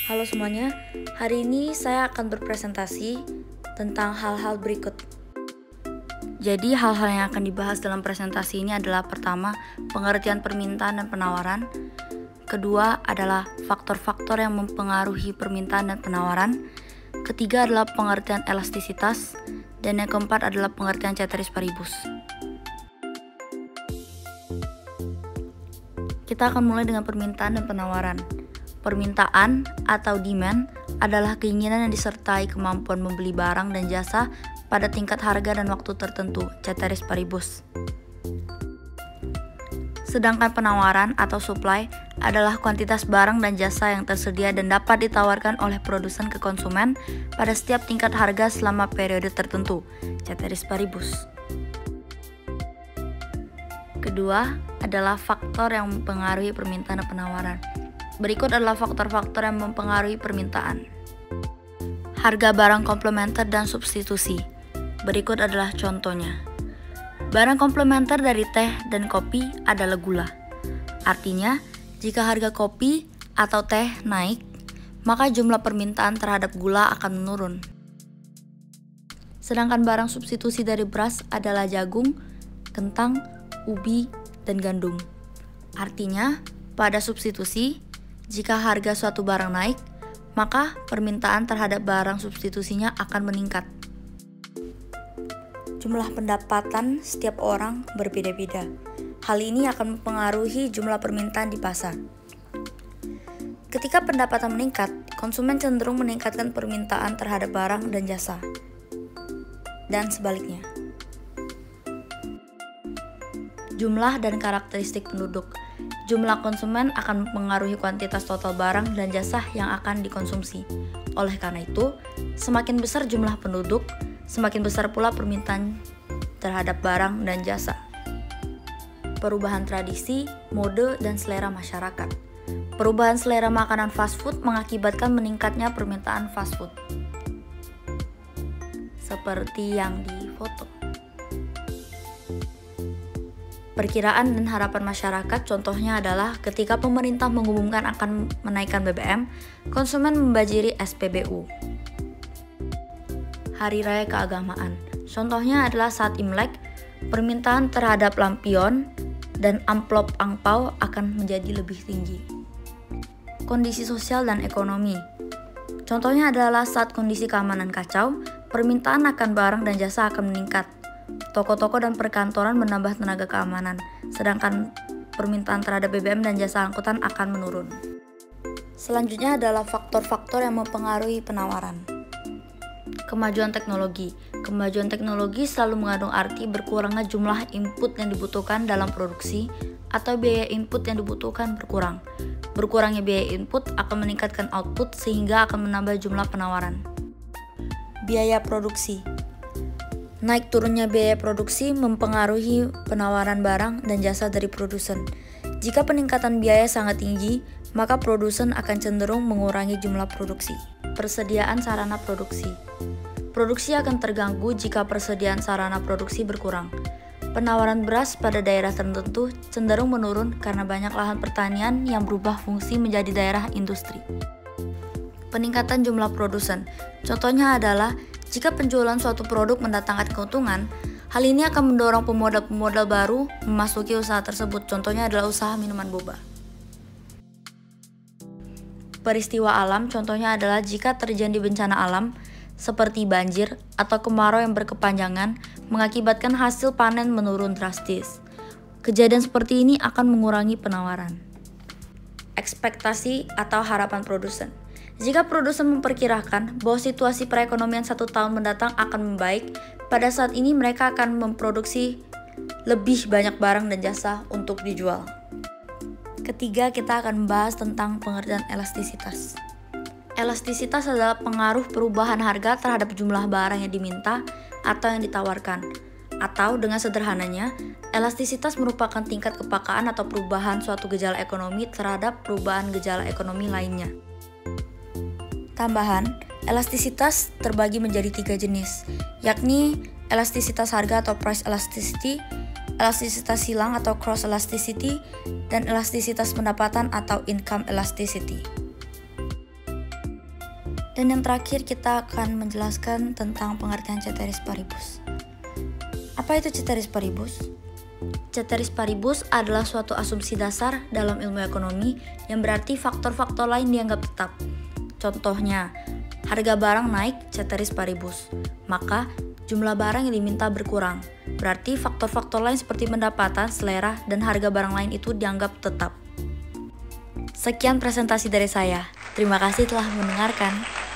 Halo semuanya, hari ini saya akan berpresentasi tentang hal-hal berikut. Jadi hal-hal yang akan dibahas dalam presentasi ini adalah pertama, pengertian permintaan dan penawaran. Kedua adalah faktor-faktor yang mempengaruhi permintaan dan penawaran. Ketiga adalah pengertian elastisitas. Dan yang keempat adalah pengertian ceteris paribus. Kita akan mulai dengan permintaan dan penawaran. Permintaan atau demand adalah keinginan yang disertai kemampuan membeli barang dan jasa pada tingkat harga dan waktu tertentu, ceteris paribus. Sedangkan penawaran atau supply adalah kuantitas barang dan jasa yang tersedia dan dapat ditawarkan oleh produsen ke konsumen pada setiap tingkat harga selama periode tertentu, ceteris paribus. Kedua adalah faktor yang mempengaruhi permintaan dan penawaran. Berikut adalah faktor-faktor yang mempengaruhi permintaan. Harga barang komplementer dan substitusi. Berikut adalah contohnya. Barang komplementer dari teh dan kopi adalah gula. Artinya, jika harga kopi atau teh naik, maka jumlah permintaan terhadap gula akan menurun. Sedangkan barang substitusi dari beras adalah jagung, kentang, ubi, dan gandum. Artinya, pada substitusi, jika harga suatu barang naik, maka permintaan terhadap barang substitusinya akan meningkat. Jumlah pendapatan setiap orang berbeda-beda. Hal ini akan mempengaruhi jumlah permintaan di pasar. Ketika pendapatan meningkat, konsumen cenderung meningkatkan permintaan terhadap barang dan jasa. Dan sebaliknya. Jumlah dan karakteristik penduduk. Jumlah konsumen akan mempengaruhi kuantitas total barang dan jasa yang akan dikonsumsi. Oleh karena itu, semakin besar jumlah penduduk, semakin besar pula permintaan terhadap barang dan jasa. Perubahan tradisi, mode, dan selera masyarakat. Perubahan selera makanan fast food mengakibatkan meningkatnya permintaan fast food. Seperti yang di foto. Perkiraan dan harapan masyarakat contohnya adalah ketika pemerintah mengumumkan akan menaikkan BBM, konsumen membajiri SPBU. Hari Raya Keagamaan. Contohnya adalah saat Imlek, permintaan terhadap lampion dan amplop angpau akan menjadi lebih tinggi. Kondisi sosial dan ekonomi. Contohnya adalah saat kondisi keamanan kacau, permintaan akan barang dan jasa akan meningkat. Toko-toko dan perkantoran menambah tenaga keamanan, sedangkan permintaan terhadap BBM dan jasa angkutan akan menurun. Selanjutnya adalah faktor-faktor yang mempengaruhi penawaran. Kemajuan teknologi. Kemajuan teknologi selalu mengandung arti berkurangnya jumlah input yang dibutuhkan dalam produksi atau biaya input yang dibutuhkan berkurang. Berkurangnya biaya input akan meningkatkan output sehingga akan menambah jumlah penawaran. Biaya produksi. Naik turunnya biaya produksi mempengaruhi penawaran barang dan jasa dari produsen. Jika peningkatan biaya sangat tinggi, maka produsen akan cenderung mengurangi jumlah produksi. Persediaan sarana produksi. Produksi akan terganggu jika persediaan sarana produksi berkurang. Penawaran beras pada daerah tertentu cenderung menurun karena banyak lahan pertanian yang berubah fungsi menjadi daerah industri. Peningkatan jumlah produsen. Contohnya adalah jika penjualan suatu produk mendatangkan keuntungan, hal ini akan mendorong pemodal-pemodal baru memasuki usaha tersebut. Contohnya adalah usaha minuman boba. Peristiwa alam, contohnya adalah jika terjadi bencana alam seperti banjir atau kemarau yang berkepanjangan mengakibatkan hasil panen menurun drastis. Kejadian seperti ini akan mengurangi penawaran. Ekspektasi atau harapan produsen. Jika produsen memperkirakan bahwa situasi perekonomian 1 tahun mendatang akan membaik, pada saat ini mereka akan memproduksi lebih banyak barang dan jasa untuk dijual. Ketiga, kita akan membahas tentang pengertian elastisitas. Elastisitas adalah pengaruh perubahan harga terhadap jumlah barang yang diminta atau yang ditawarkan. Atau dengan sederhananya, elastisitas merupakan tingkat kepekaan atau perubahan suatu gejala ekonomi terhadap perubahan gejala ekonomi lainnya. Tambahan, elastisitas terbagi menjadi 3 jenis, yakni elastisitas harga atau price elasticity, elastisitas silang atau cross elasticity, dan elastisitas pendapatan atau income elasticity. Dan yang terakhir kita akan menjelaskan tentang pengertian ceteris paribus. Apa itu ceteris paribus? Ceteris paribus adalah suatu asumsi dasar dalam ilmu ekonomi yang berarti faktor-faktor lain dianggap tetap. Contohnya, harga barang naik ceteris paribus, maka jumlah barang yang diminta berkurang. Berarti faktor-faktor lain seperti pendapatan, selera, dan harga barang lain itu dianggap tetap. Sekian presentasi dari saya. Terima kasih telah mendengarkan.